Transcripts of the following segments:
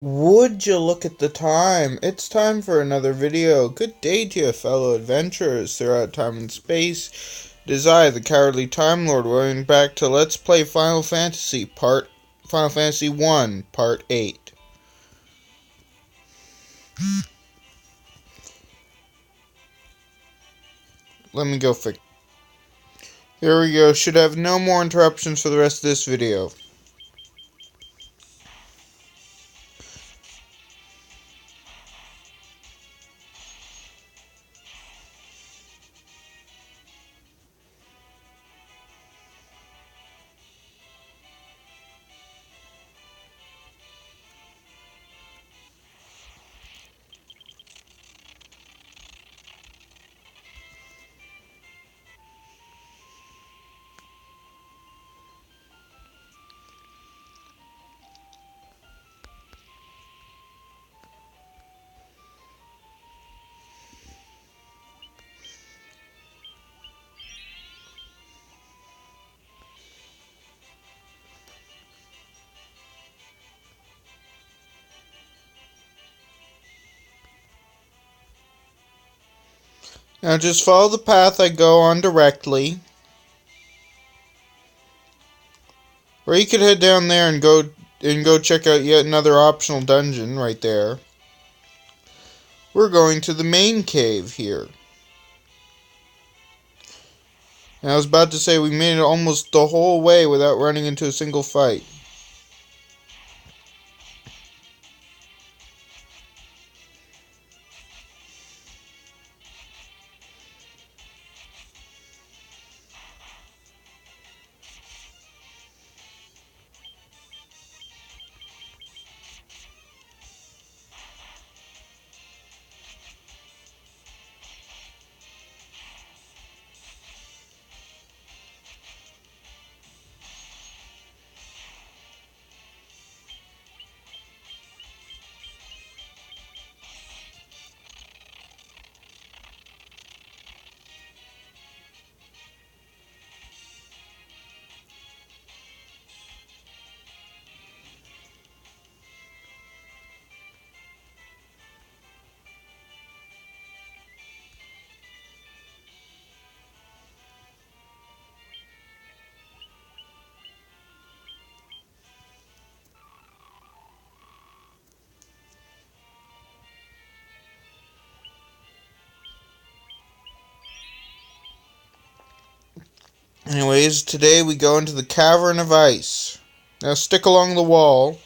Would you look at the time? It's time for another video. Good day to you, fellow adventurers throughout time and space. It is I, the Cowardly Time Lord, going back to Let's Play Final Fantasy 1, Part 8. Let me go fix. Here we go. Should have no more interruptions for the rest of this video. Now just follow the path I go on directly. Or you could head down there and go check out yet another optional dungeon right there. We're going to the main cave here. And I was about to say we made it almost the whole way without running into a single fight. Anyways, today we go into the Cavern of Ice. Now stick along the wall.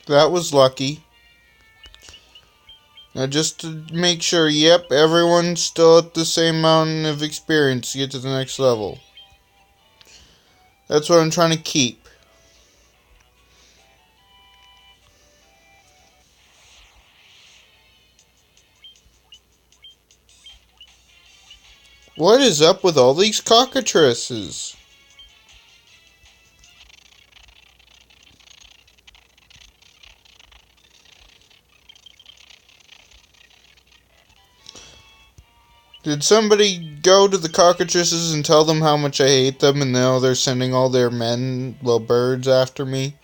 That was lucky. Now just to make sure, yep, everyone's still at the same amount of experience to get to the next level. That's what I'm trying to keep. What is up with all these cockatrices? Did somebody go to the cockatrices and tell them how much I hate them and now they're sending all their men, little birds, after me?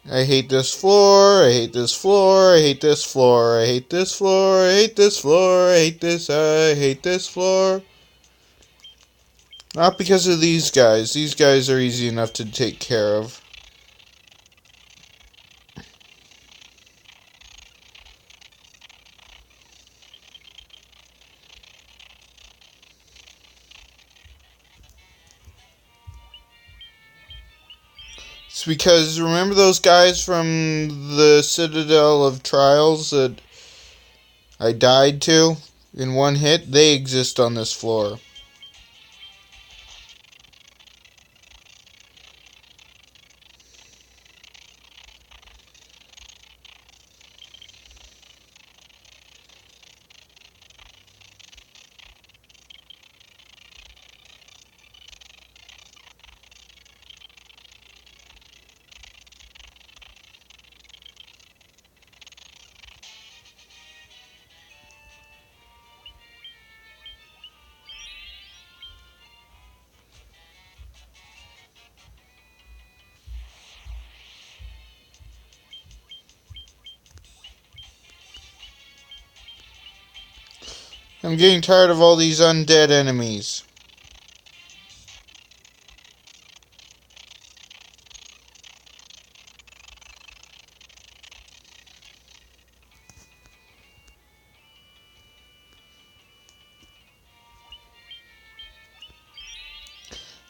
I hate this floor, I hate this floor, I hate this floor, I hate this floor, I hate this floor, I hate this floor. Not because of these guys are easy enough to take care of. It's because, remember those guys from the Citadel of Trials that I died to in one hit? They exist on this floor. I'm getting tired of all these undead enemies.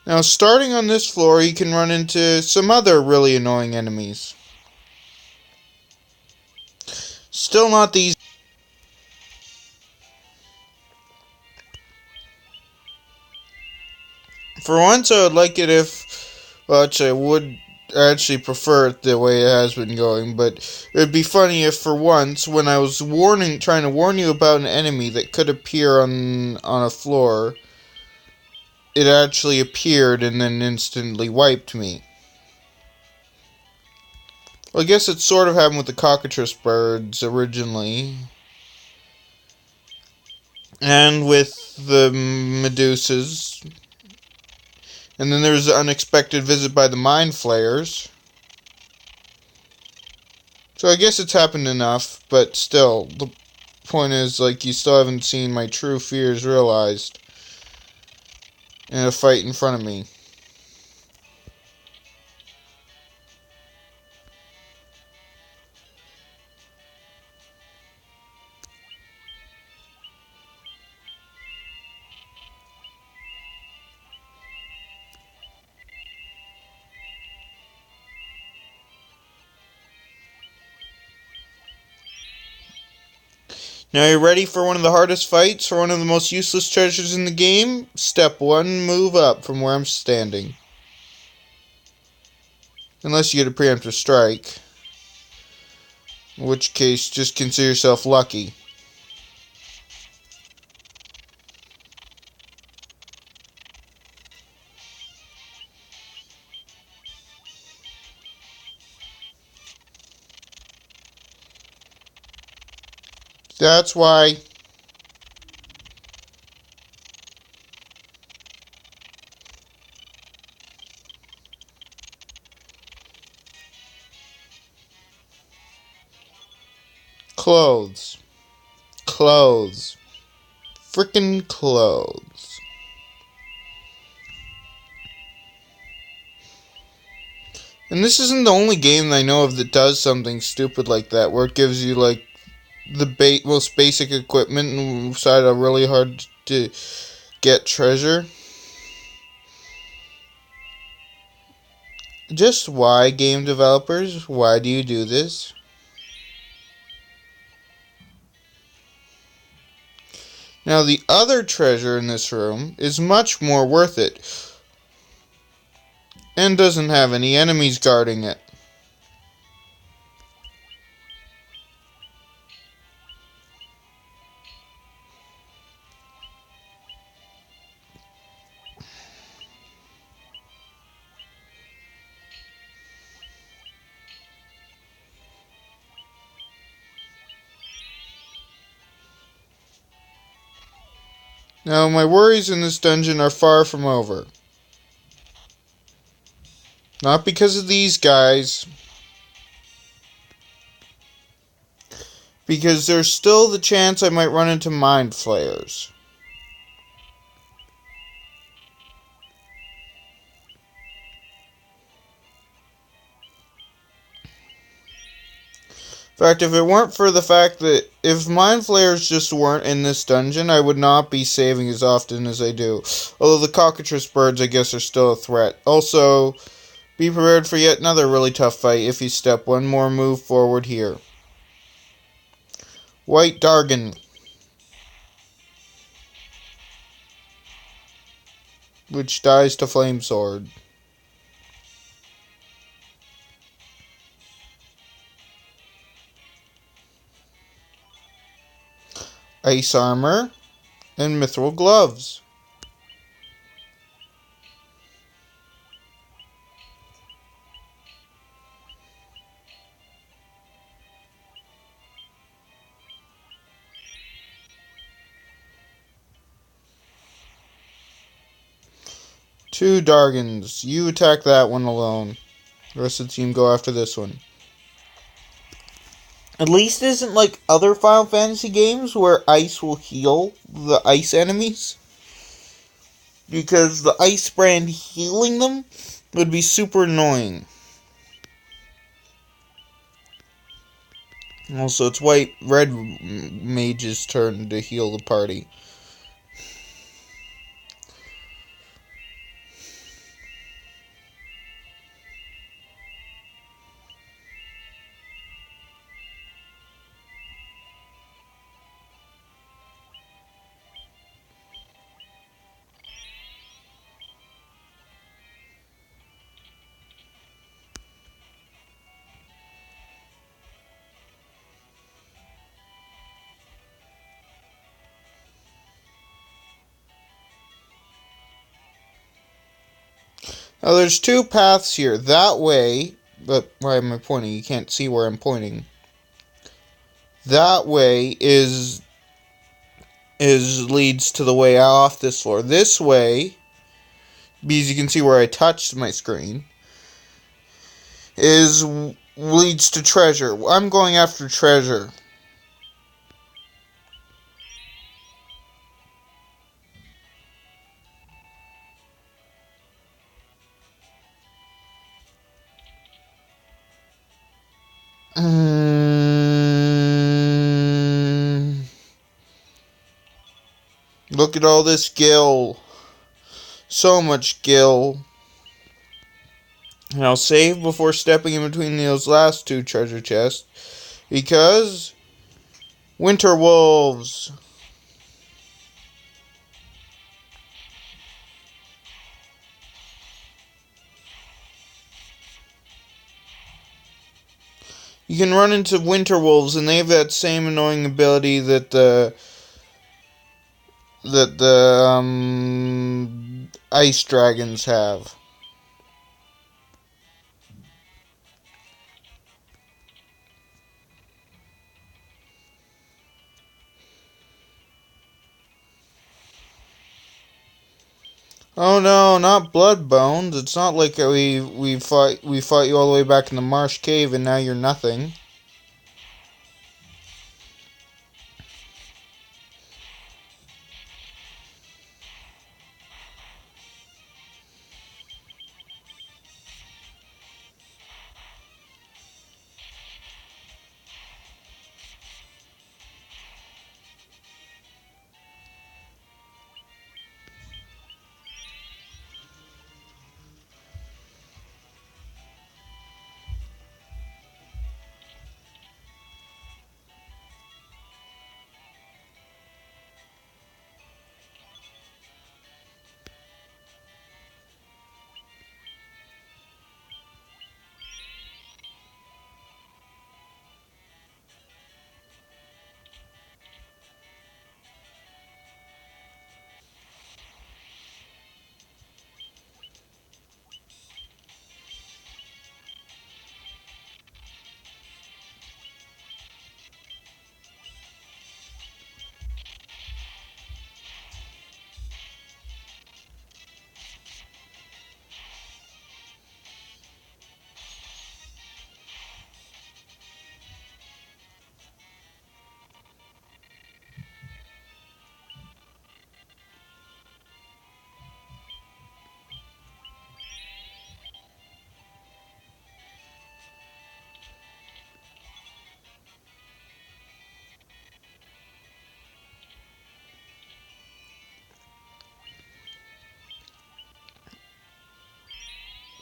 Now, starting on this floor, you can run into some other really annoying enemies. Still not these. For once, I would like it if... Well, actually, I would actually prefer it the way it has been going, but it would be funny if for once, when I was trying to warn you about an enemy that could appear on a floor, it actually appeared and then instantly wiped me. Well, I guess it sort of happened with the cockatrice birds originally. And with the Medusas. And then there's the unexpected visit by the Mind Flayers. So I guess it's happened enough, but still, the point is, like, you still haven't seen my true fears realized in a fight in front of me. Now you're ready for one of the hardest fights, for one of the most useless treasures in the game? Step 1, move up from where I'm standing. Unless you get a preemptive strike. In which case, just consider yourself lucky. That's why... Clothes. Clothes. Frickin' clothes. And this isn't the only game that I know of that does something stupid like that, where it gives you, like, the most basic equipment inside a really hard to get treasure. Just why, game developers? Why do you do this? Now, the other treasure in this room is much more worth it, and doesn't have any enemies guarding it. Now, my worries in this dungeon are far from over. Not because of these guys, because there's still the chance I might run into Mind Flayers. In fact, if it weren't for the fact that if Mind Flayers just weren't in this dungeon, I would not be saving as often as I do. Although the cockatrice birds, I guess, are still a threat. Also, be prepared for yet another really tough fight if you step one more move forward here. White Dargon, which dies to Flame Sword. Ice Armor, and Mithril Gloves. Two Dargons. You attack that one alone. The rest of the team go after this one. At least it isn't like other Final Fantasy games where ice will heal the ice enemies. Because the ice brand healing them would be super annoying. Also, it's red mage's turn to heal the party. Now, there's two paths here. That way, but why am I pointing? You can't see where I'm pointing. That way leads to the way off this floor. This way, because you can see where I touched my screen, leads to treasure. I'm going after treasure. Look at all this gil. So much gil. And I'll save before stepping in between those last two treasure chests. Because winter wolves. You can run into winter wolves and they have that same annoying ability that the ice dragons have. Oh no, not Bloodbones. It's not like we fought you all the way back in the Marsh Cave and now you're nothing.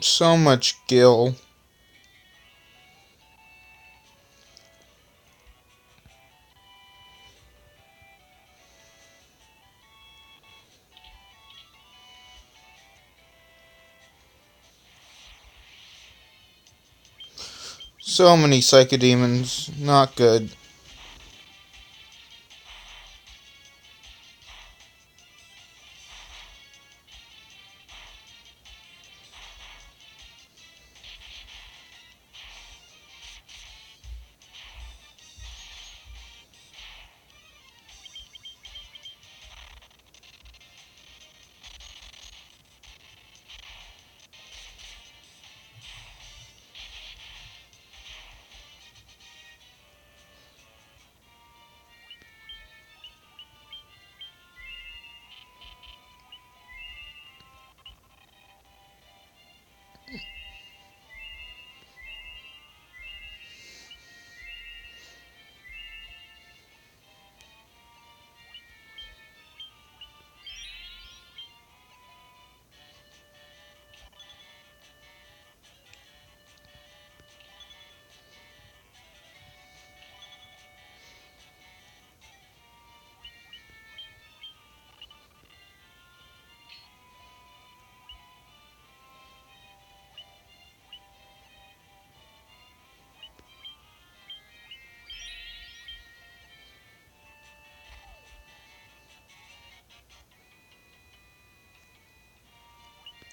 So much gil. So many psychodemons. Not good.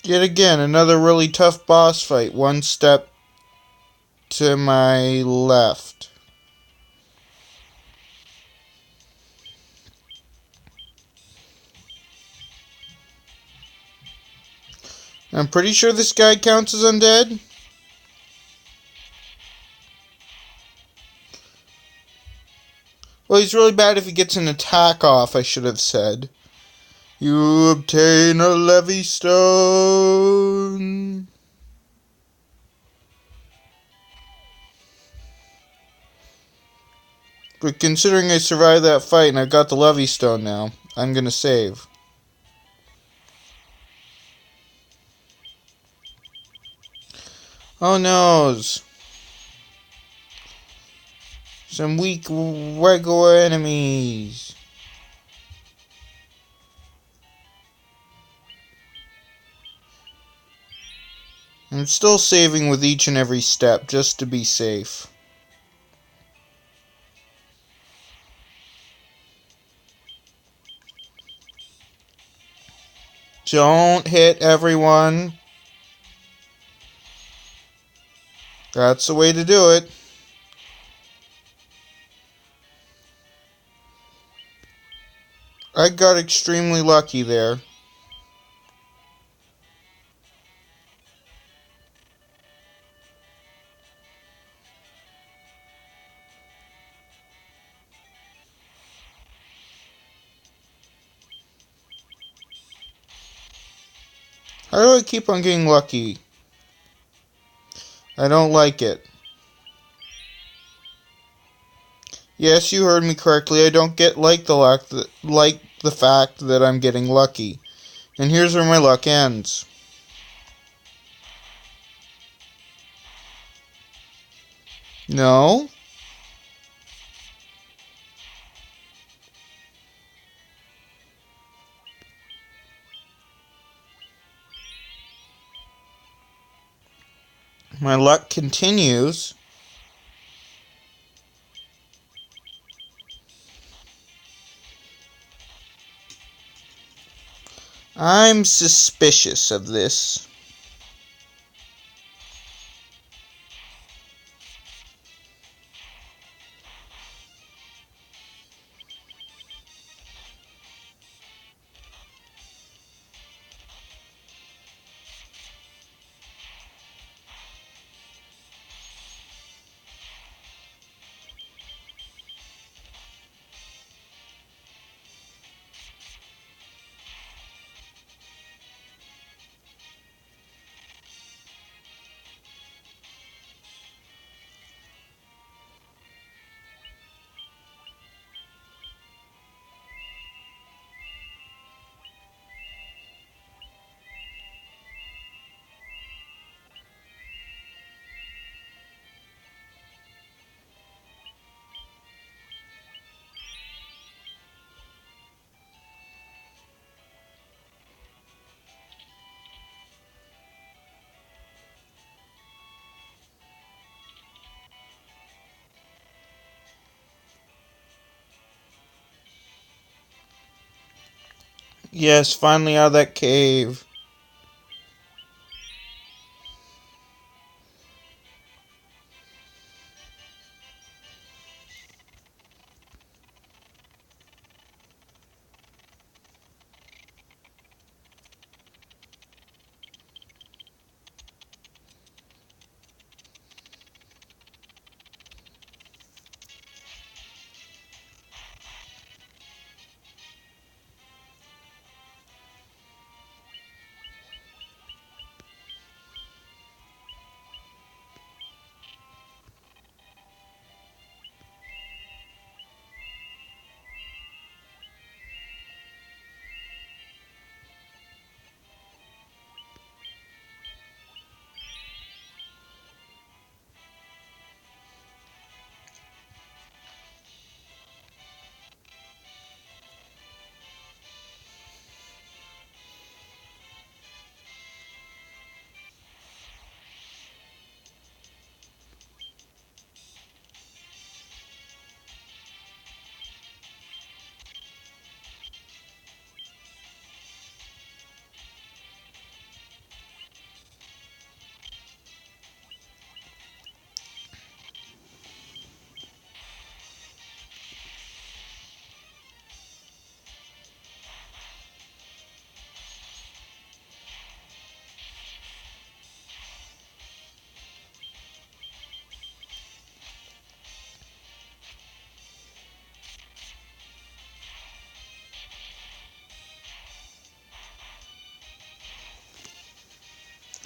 Yet again, another really tough boss fight. One step to my left. I'm pretty sure this guy counts as undead. Well, he's really bad if he gets an attack off, I should have said. You obtain a Levy Stone. But considering I survived that fight and I've got the Levy Stone now, I'm gonna save. Oh noes. Some weak regular enemies. I'm still saving with each and every step just to be safe. Don't hit everyone. That's the way to do it. I got extremely lucky there. How do I keep on getting lucky? I don't like it. Yes, you heard me correctly. I don't get like the fact that I'm getting lucky. And here's where my luck ends. No? My luck continues. I'm suspicious of this. Yes, finally out of that cave.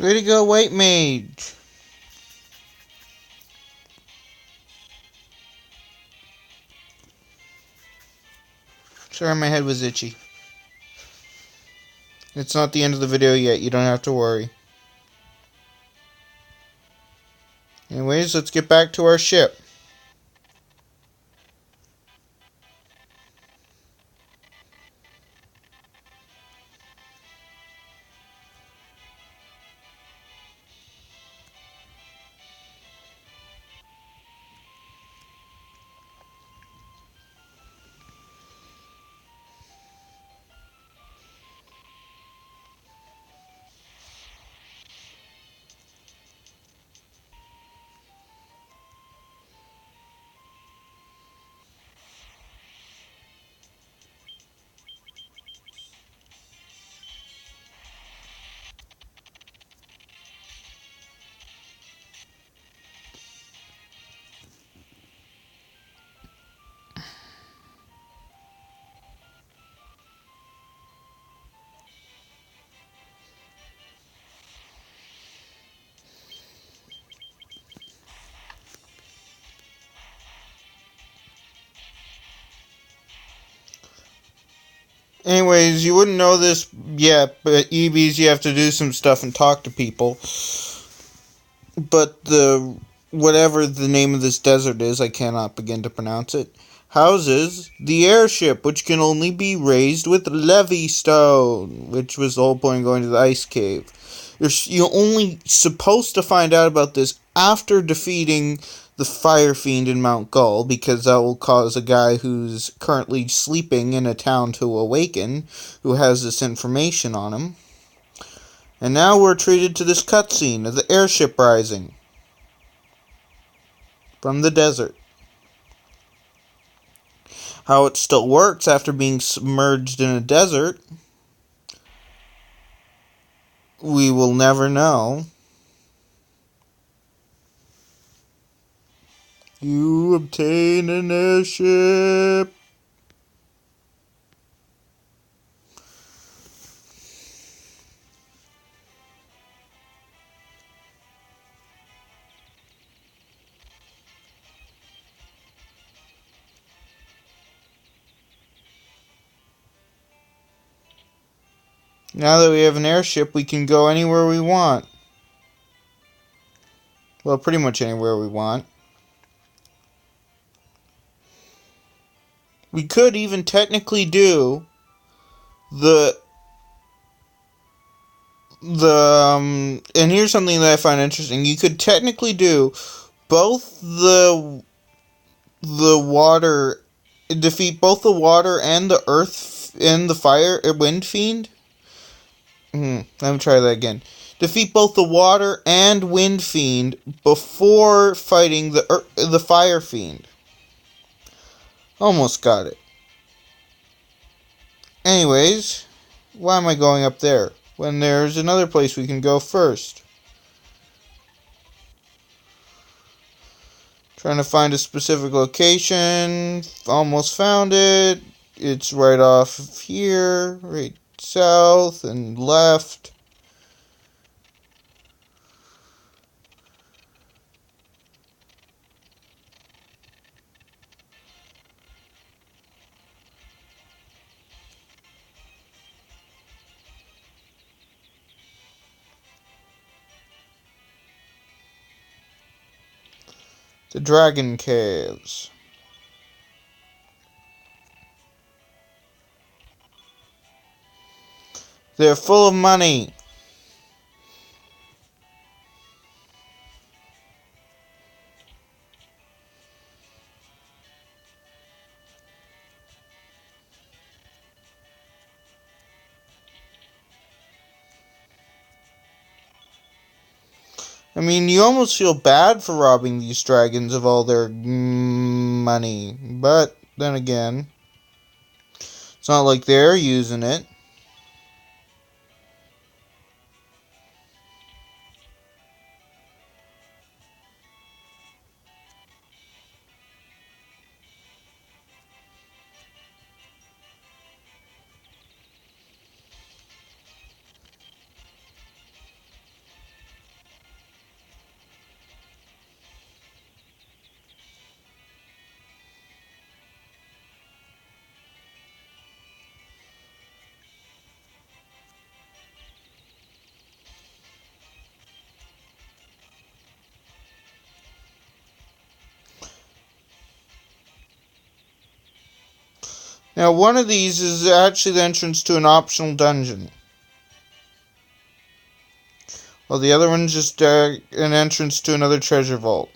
Way to go, White Mage. Sorry, my head was itchy. It's not the end of the video yet. You don't have to worry. Anyways, let's get back to our ship. Anyways, you wouldn't know this yet, but EBs, you have to do some stuff and talk to people. But whatever the name of this desert is, I cannot begin to pronounce it, houses the airship, which can only be raised with levy stone, which was the whole point of going to the ice cave. You're only supposed to find out about this after defeating the Fire Fiend in Mount Gull, because that will cause a guy who's currently sleeping in a town to awaken, who has this information on him. And now we're treated to this cutscene of the airship rising from the desert. How it still works after being submerged in a desert, we will never know. You obtain an airship. Now that we have an airship, we can go anywhere we want. Well, pretty much anywhere we want. We could even technically do and here's something that I find interesting. You could technically do both the water, defeat both the water and the earth and the wind fiend. Let me try that again. Defeat both the water and wind fiend before fighting the fire fiend. Almost got it. Anyways, why am I going up there when there's another place we can go first? Trying to find a specific location. Almost found it. It's right off of here, right south and left. The Dragon Caves. They're full of money. I mean, you almost feel bad for robbing these dragons of all their money. But then again, it's not like they're using it. Now, one of these is actually the entrance to an optional dungeon, while the other one's just an entrance to another treasure vault.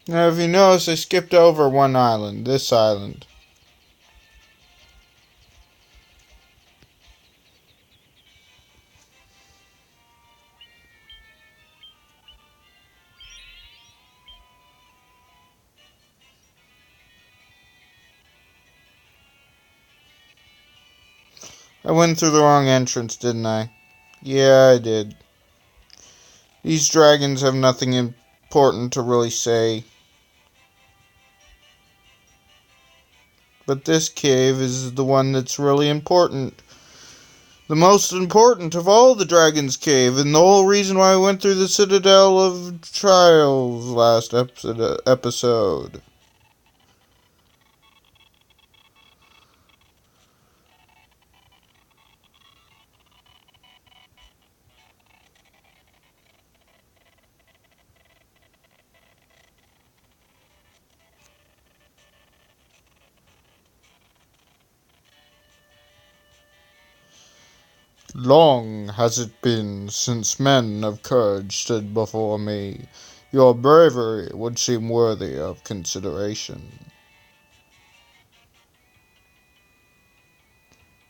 Now, if you notice, I skipped over one island, this island. I went through the wrong entrance, didn't I? Yeah, I did. These dragons have nothing important to really say. But this cave is the one that's really important. The most important of all the Dragon's Cave, and the whole reason why I went through the Citadel of Trials last episode. Long has it been since men of courage stood before me. Your bravery would seem worthy of consideration.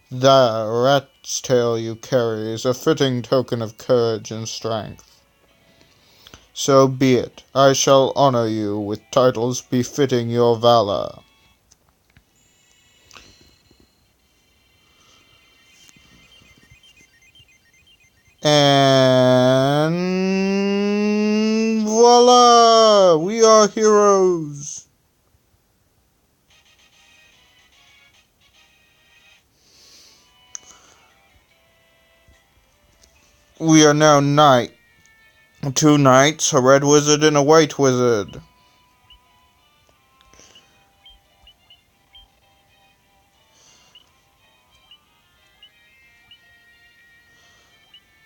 The rat's tail you carry is a fitting token of courage and strength. So be it. I shall honor you with titles befitting your valor. And voila! We are heroes! We are now knight. 2 knights, a red wizard and a white wizard.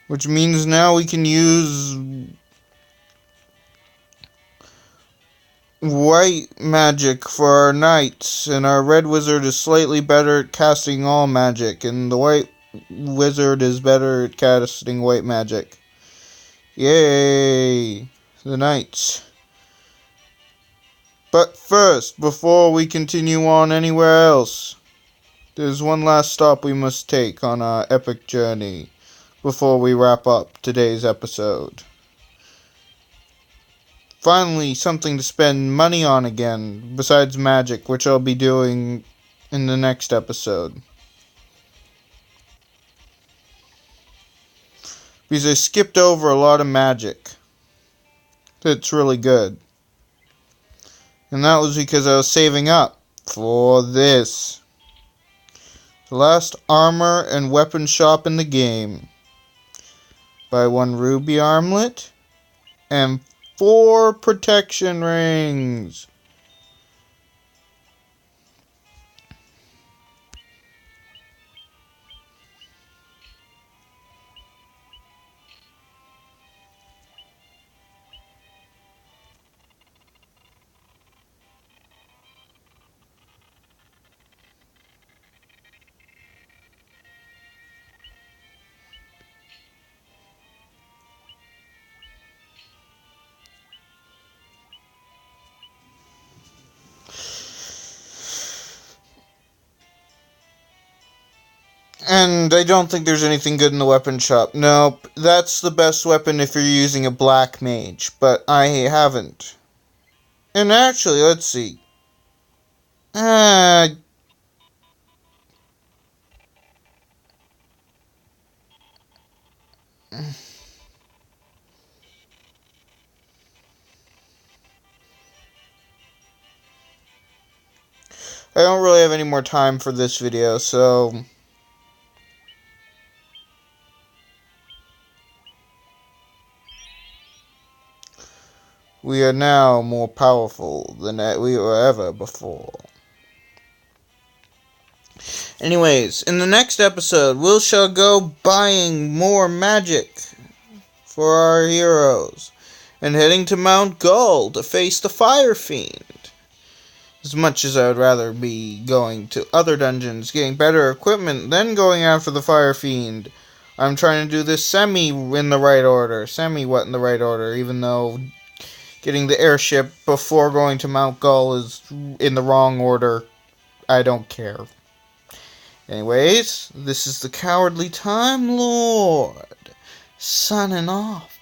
Which means now we can use white magic for our knights, and our red wizard is slightly better at casting all magic, and the white wizard is better at casting white magic. Yay! The knights. But first, before we continue on anywhere else, there's one last stop we must take on our epic journey before we wrap up today's episode. Finally, something to spend money on again, besides magic, which I'll be doing in the next episode. Because I skipped over a lot of magic. It's really good. And that was because I was saving up for this. The last armor and weapon shop in the game. Buy 1 ruby armlet and 4 protection rings. And I don't think there's anything good in the weapon shop. Nope, that's the best weapon if you're using a black mage, but I haven't. And actually, let's see. I don't really have any more time for this video, so we are now more powerful than we were ever before. Anyways, in the next episode, we shall go buying more magic for our heroes and heading to Mount Gull to face the Fire Fiend. As much as I would rather be going to other dungeons, getting better equipment, than going after the Fire Fiend, I'm trying to do this semi-what in the right order, even though getting the airship before going to Mount Gull is in the wrong order. I don't care. Anyways, this is the Cowardly Time Lord signing off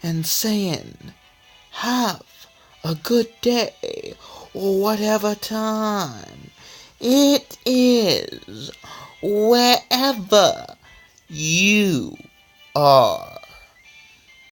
and saying, have a good day, or whatever time it is, wherever you are.